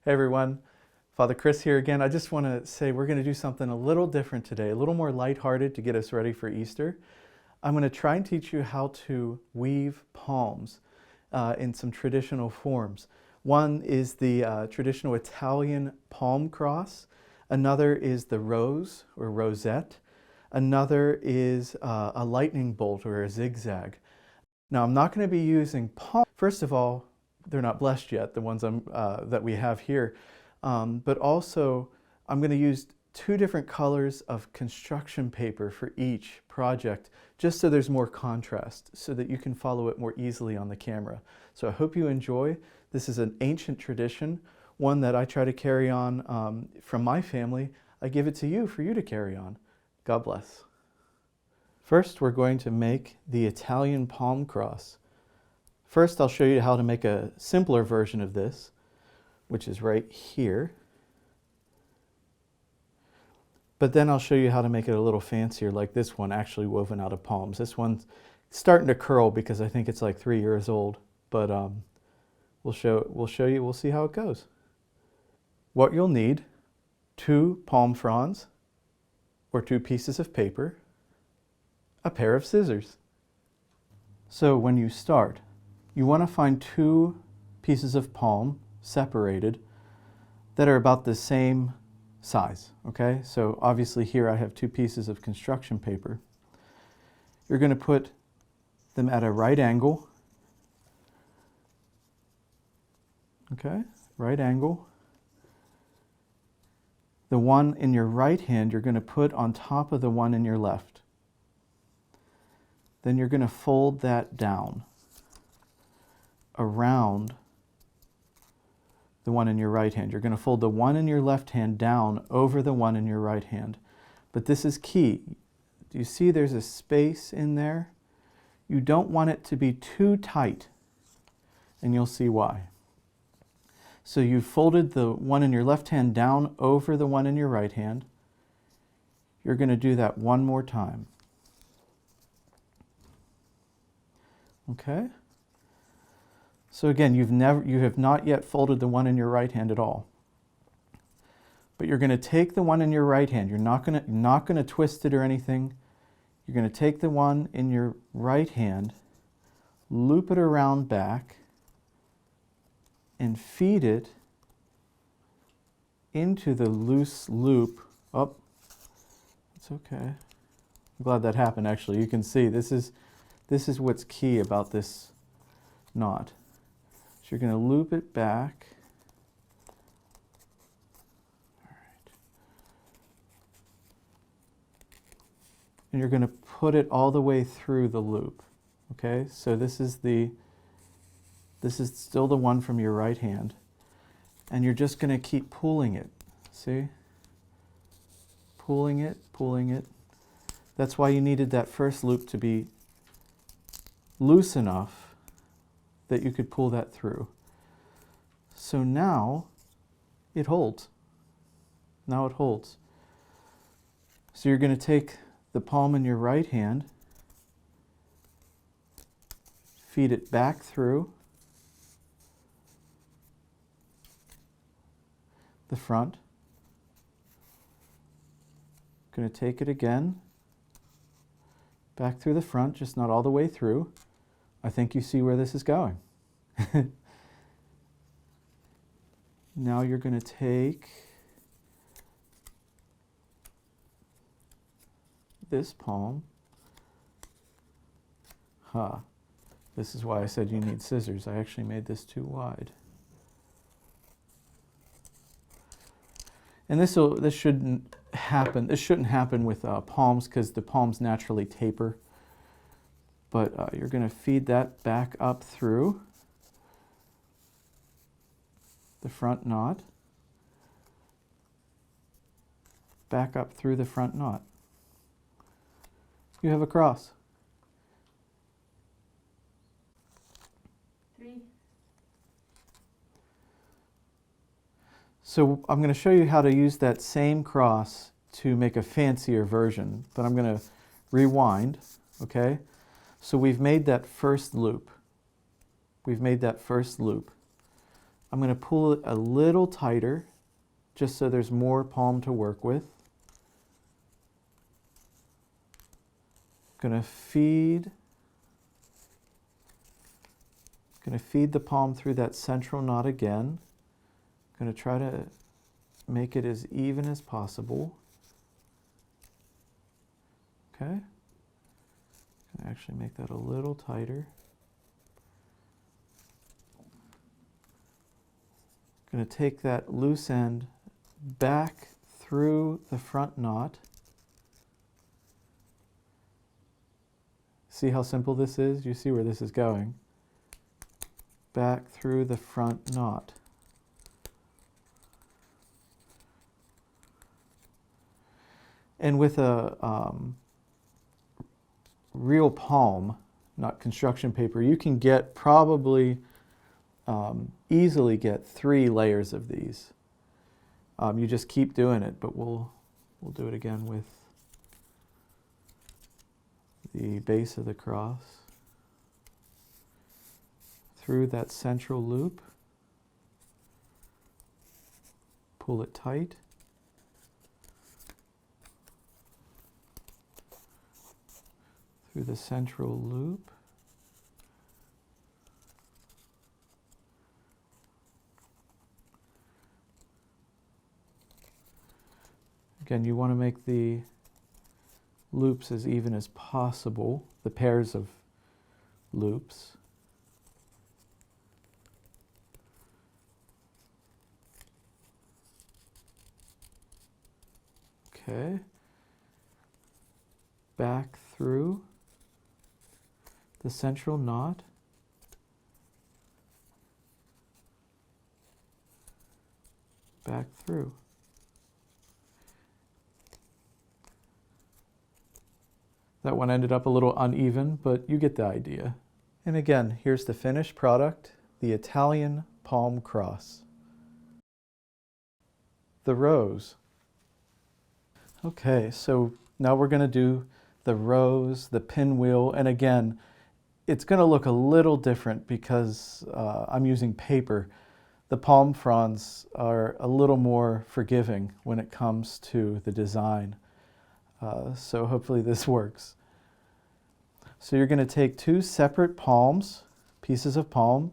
Hey everyone, Father Chris here again. I just want to say we're going to do something a little different today, a little more lighthearted to get us ready for Easter. I'm going to try and teach you how to weave palms in some traditional forms. One is the traditional Italian palm cross. Another is the rose or rosette. Another is a lightning bolt or a zigzag. Now I'm not going to be using palm. First of all, they're not blessed yet, the ones that we have here. But also, I'm going to use two different colors of construction paper for each project, just so there's more contrast, so that you can follow it more easily on the camera. So I hope you enjoy. This is an ancient tradition, one that I try to carry on from my family. I give it to you for you to carry on. God bless. First, we're going to make the Italian palm cross. First, I'll show you how to make a simpler version of this, which is right here. But then I'll show you how to make it a little fancier, like this one, actually woven out of palms. This one's starting to curl because I think it's like 3 years old, but we'll see how it goes. What you'll need: 2 palm fronds, or 2 pieces of paper, a pair of scissors. So when you start, you want to find 2 pieces of palm separated that are about the same size, okay? So obviously here I have 2 pieces of construction paper. You're going to put them at a right angle, okay? Right angle. The one in your right hand you're going to put on top of the one in your left. Then you're going to fold that down around the one in your right hand. You're going to fold the one in your left hand down over the one in your right hand. But this is key. Do you see there's a space in there? You don't want it to be too tight, and you'll see why. So you've folded the one in your left hand down over the one in your right hand. You're going to do that one more time. Okay? So again, you have not yet folded the one in your right hand at all. But you're going to take the one in your right hand. You're not going to twist it or anything. You're going to take the one in your right hand, loop it around back, and feed it into the loose loop. Oh, it's okay. I'm glad that happened, actually. You can see this is what's key about this knot. So you're going to loop it back. All right. And you're going to put it all the way through the loop. Okay? So this is still the one from your right hand. And you're just going to keep pulling it. See? Pulling it, pulling it. That's why you needed that first loop to be loose enough that you could pull that through. So now it holds. Now it holds. So you're going to take the palm in your right hand, feed it back through the front. Going to take it again, back through the front, just not all the way through. I think you see where this is going. Now you're going to take this palm. This is why I said you need scissors. I actually made this too wide. And this shouldn't happen. This shouldn't happen with palms, because the palms naturally taper. But you're going to feed that back up through the front knot, back up through the front knot. You have a cross. 3. So I'm going to show you how to use that same cross to make a fancier version, but I'm going to rewind, okay? So we've made that first loop. I'm going to pull it a little tighter just so there's more palm to work with. Going to feed the palm through that central knot again. Going to try to make it as even as possible. Okay. Going to actually make that a little tighter. Going to take that loose end back through the front knot. See how simple this is? You see where this is going. Back through the front knot. And with a real palm, not construction paper, you can get probably easily get 3 layers of these. You just keep doing it, but we'll do it again with the base of the cross through that central loop. Pull it tight. Through the central loop. Again, you want to make the loops as even as possible, the pairs of loops. Okay. Back through the central knot. Back through. That one ended up a little uneven, but you get the idea. And again, here's the finished product, the Italian palm cross. The rose. Okay, so now we're going to do the rose, the pinwheel, and again, it's going to look a little different because I'm using paper. The palm fronds are a little more forgiving when it comes to the design. So hopefully this works. So you're going to take 2 separate palms, pieces of palm,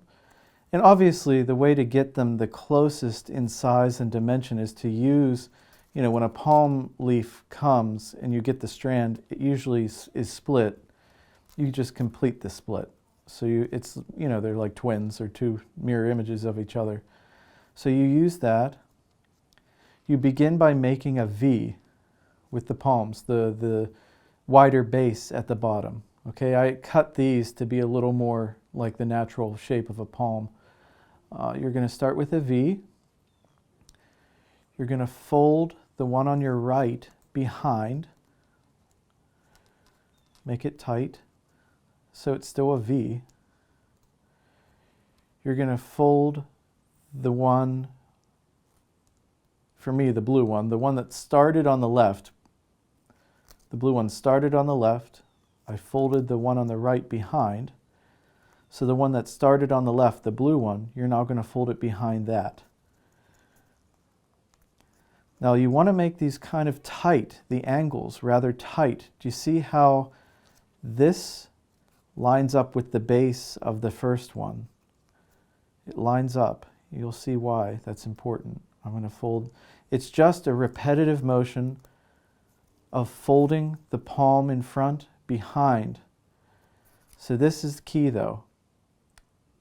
and obviously the way to get them the closest in size and dimension is to use, when a palm leaf comes and you get the strand, it usually is split. You just complete the split. So they're like twins or 2 mirror images of each other. So you use that. You begin by making a V with the palms, the wider base at the bottom. Okay, I cut these to be a little more like the natural shape of a palm. You're going to start with a V. You're going to fold the one on your right behind. Make it tight so it's still a V. You're going to fold the one, for me, the blue one, the one that started on the left. The blue one started on the left. I folded the one on the right behind. So the one that started on the left, the blue one, you're now going to fold it behind that. Now you want to make these kind of tight, the angles rather tight. Do you see how this lines up with the base of the first one? It lines up. You'll see why that's important. I'm going to fold. It's just a repetitive motion of folding the palm in front, behind. So this is key though.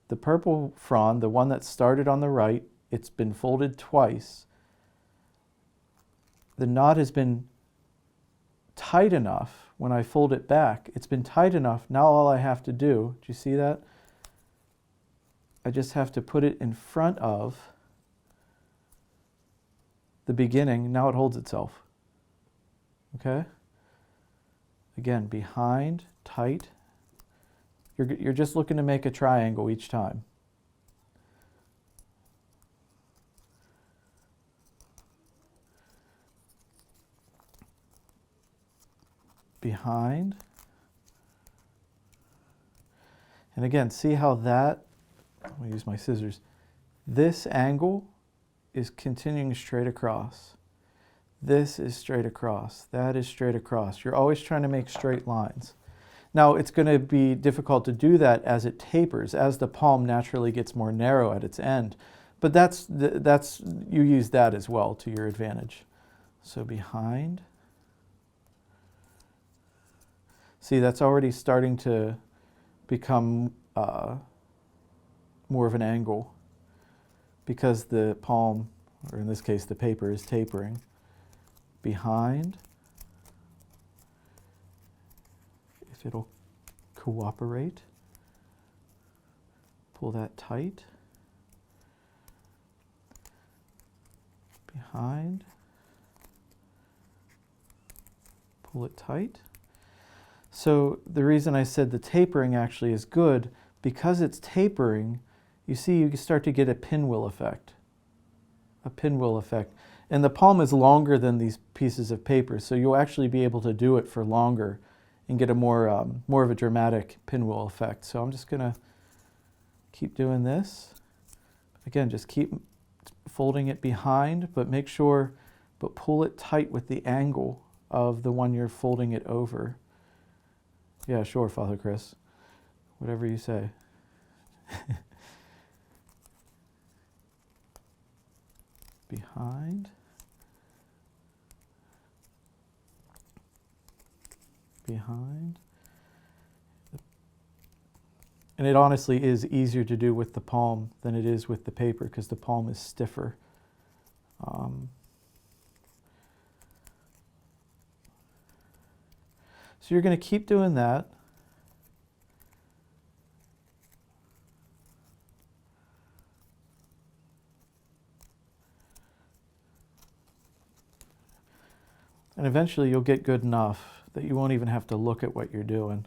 The purple frond, the one that started on the right, it's been folded twice. The knot has been tight enough when I fold it back. It's been tight enough. Now all I have to do you see that? I just have to put it in front of the beginning. Now it holds itself. Okay? Again, behind, tight. You're just looking to make a triangle each time. Behind. And again, see how that, I'm going to use my scissors, This angle is continuing straight across. This is straight across. That is straight across. You're always trying to make straight lines. Now, it's going to be difficult to do that as it tapers, as the palm naturally gets more narrow at its end. But you use that as well to your advantage. So behind. See, that's already starting to become more of an angle because the palm, or in this case the paper, is tapering. Behind. If it'll cooperate, pull that tight. Behind. Pull it tight. So the reason I said the tapering actually is good, because it's tapering, you see you start to get a pinwheel effect. A pinwheel effect. And the palm is longer than these pieces of paper, so you'll actually be able to do it for longer and get a more of a dramatic pinwheel effect. So I'm just going to keep doing this. Again, just keep folding it behind, but pull it tight with the angle of the one you're folding it over. Yeah, sure, Father Chris. Whatever you say. Behind. Behind. And it honestly is easier to do with the palm than it is with the paper, because the palm is stiffer. So you're going to keep doing that. And eventually you'll get good enough that you won't even have to look at what you're doing,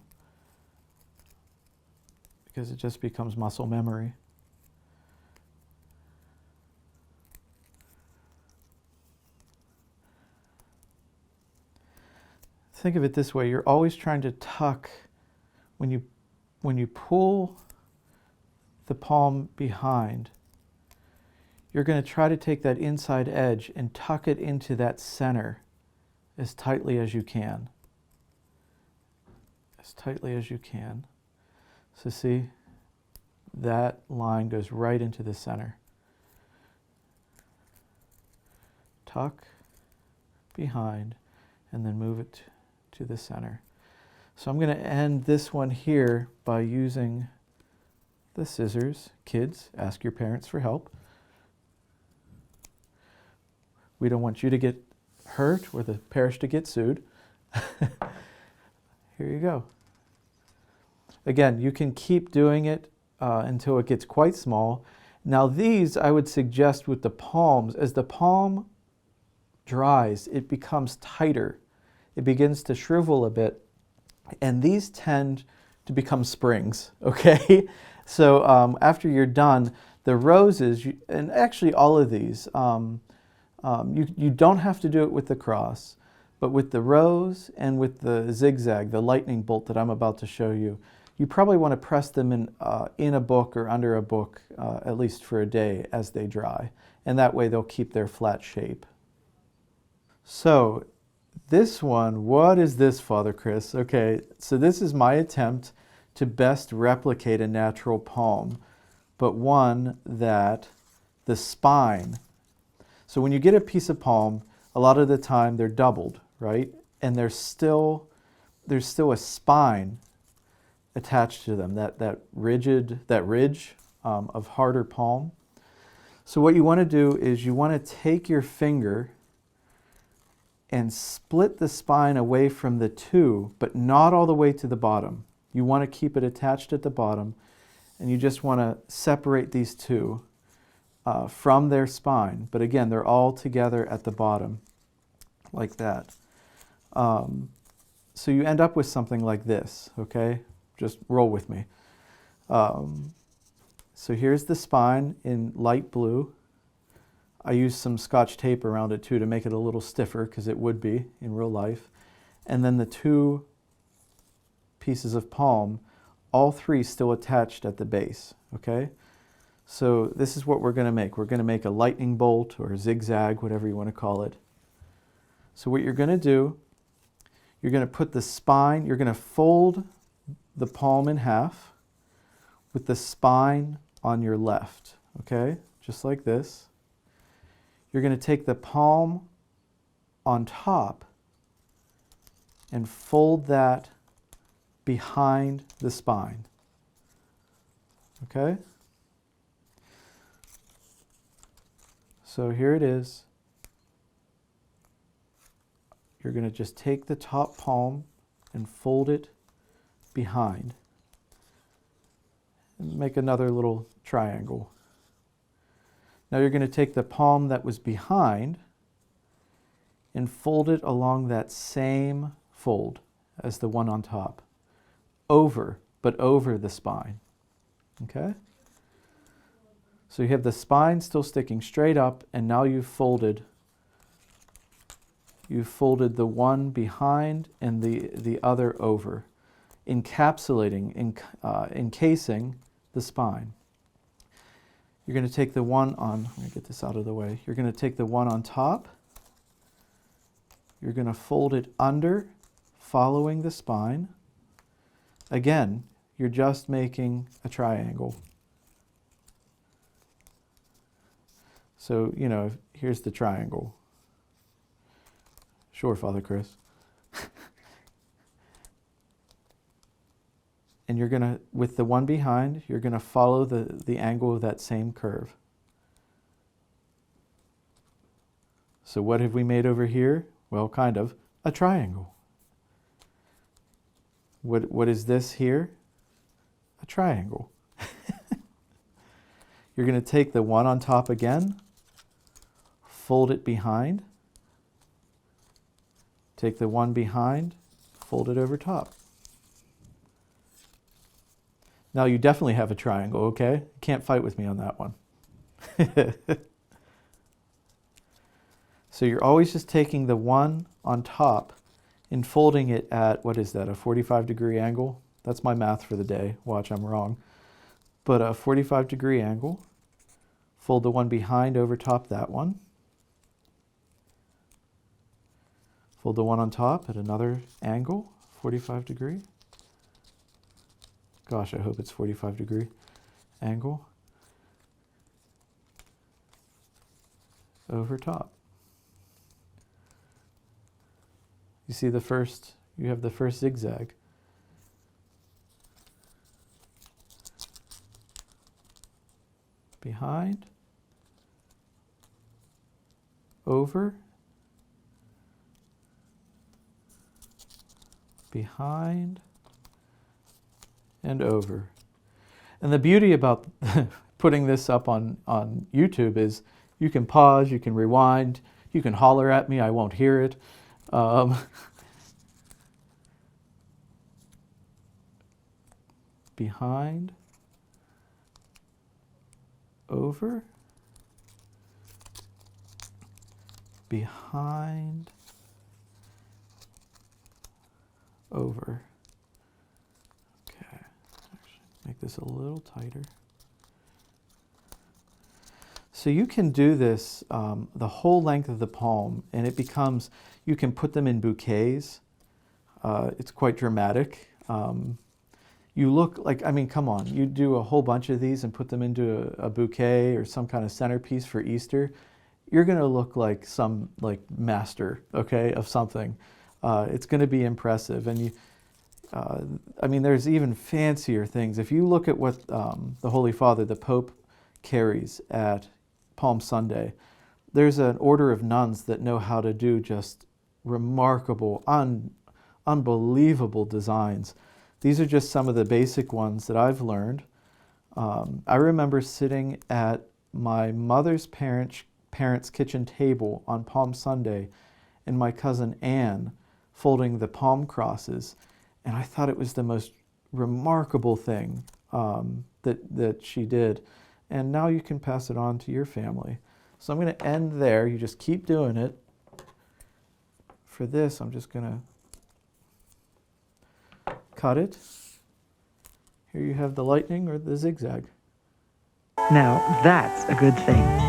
because it just becomes muscle memory. Think of it this way, you're always trying to tuck, when you pull the palm behind, you're going to try to take that inside edge and tuck it into that center as tightly as you can. As tightly as you can. So see, that line goes right into the center. Tuck, behind, and then move it to the center. So I'm going to end this one here by using the scissors. Kids, ask your parents for help. We don't want you to get hurt or the parish to get sued. Here you go. Again, you can keep doing it until it gets quite small. Now these I would suggest with the palms. As the palm dries, it becomes tighter. It begins to shrivel a bit, and these tend to become springs, okay? So after you're done, the roses, and actually all of these, you don't have to do it with the cross, but with the rose and with the zigzag, the lightning bolt that I'm about to show you, you probably want to press them in a book or under a book, at least for a day as they dry. And that way they'll keep their flat shape. So this one, what is this, Father Chris? Okay, so this is my attempt to best replicate a natural palm, but one that the spine. So when you get a piece of palm, a lot of the time they're doubled, right? And there's still a spine attached to them, that ridge of harder palm. So what you want to do is you want to take your finger and split the spine away from the two, but not all the way to the bottom. You want to keep it attached at the bottom, and you just want to separate these two from their spine. But again, they're all together at the bottom, like that. So you end up with something like this, okay? Just roll with me. So here's the spine in light blue. I used some Scotch tape around it too to make it a little stiffer, because it would be in real life. And then the two pieces of palm, all three still attached at the base, okay? So this is what we're going to make. We're going to make a lightning bolt or a zigzag, whatever you want to call it. So what you're going to do, you're going to put the spine, you're going to fold the palm in half with the spine on your left, okay? Just like this. You're going to take the palm on top and fold that behind the spine, okay? So here it is. You're going to just take the top palm and fold it behind. And make another little triangle. Now you're going to take the palm that was behind and fold it along that same fold as the one on top. But over the spine. Okay? So you have the spine still sticking straight up, and now you've folded the one behind and the other over, encapsulating, encasing the spine. You're going to take the one on, let me get this out of the way. You're going to take the one on top. You're going to fold it under, following the spine. Again, you're just making a triangle. So, here's the triangle. Sure, Father Chris. And you're going to, with the one behind, you're going to follow the angle of that same curve. So what have we made over here? Well, kind of a triangle. What is this here? A triangle. You're going to take the one on top again, fold it behind, take the one behind, fold it over top. Now you definitely have a triangle, okay? Can't fight with me on that one. So you're always just taking the one on top and folding it at, what is that, a 45-degree angle? That's my math for the day. Watch, I'm wrong. But a 45-degree angle. Fold the one behind over top that one. Fold the one on top at another angle, 45 degree. Gosh, I hope it's 45 degree angle. Over top. You see you have the first zigzag. Behind, over, behind, and over. And the beauty about putting this up on YouTube is you can pause, you can rewind, you can holler at me, I won't hear it. Behind, over, behind, over. Okay, actually make this a little tighter. So you can do this the whole length of the palm, and it becomes, you can put them in bouquets. It's quite dramatic. You look like, I mean, come on, you do a whole bunch of these and put them into a bouquet or some kind of centerpiece for Easter, you're going to look like some master, okay, of something. It's going to be impressive. And I mean, there's even fancier things. If you look at what the Holy Father, the Pope, carries at Palm Sunday, there's an order of nuns that know how to do just remarkable, unbelievable designs. These are just some of the basic ones that I've learned. I remember sitting at my mother's parents' kitchen table on Palm Sunday, and my cousin Anne folding the palm crosses, and I thought it was the most remarkable thing that she did. And now you can pass it on to your family. So I'm going to end there. You just keep doing it. For this, I'm just going to cut it. Here you have the lightning or the zigzag. Now, that's a good thing.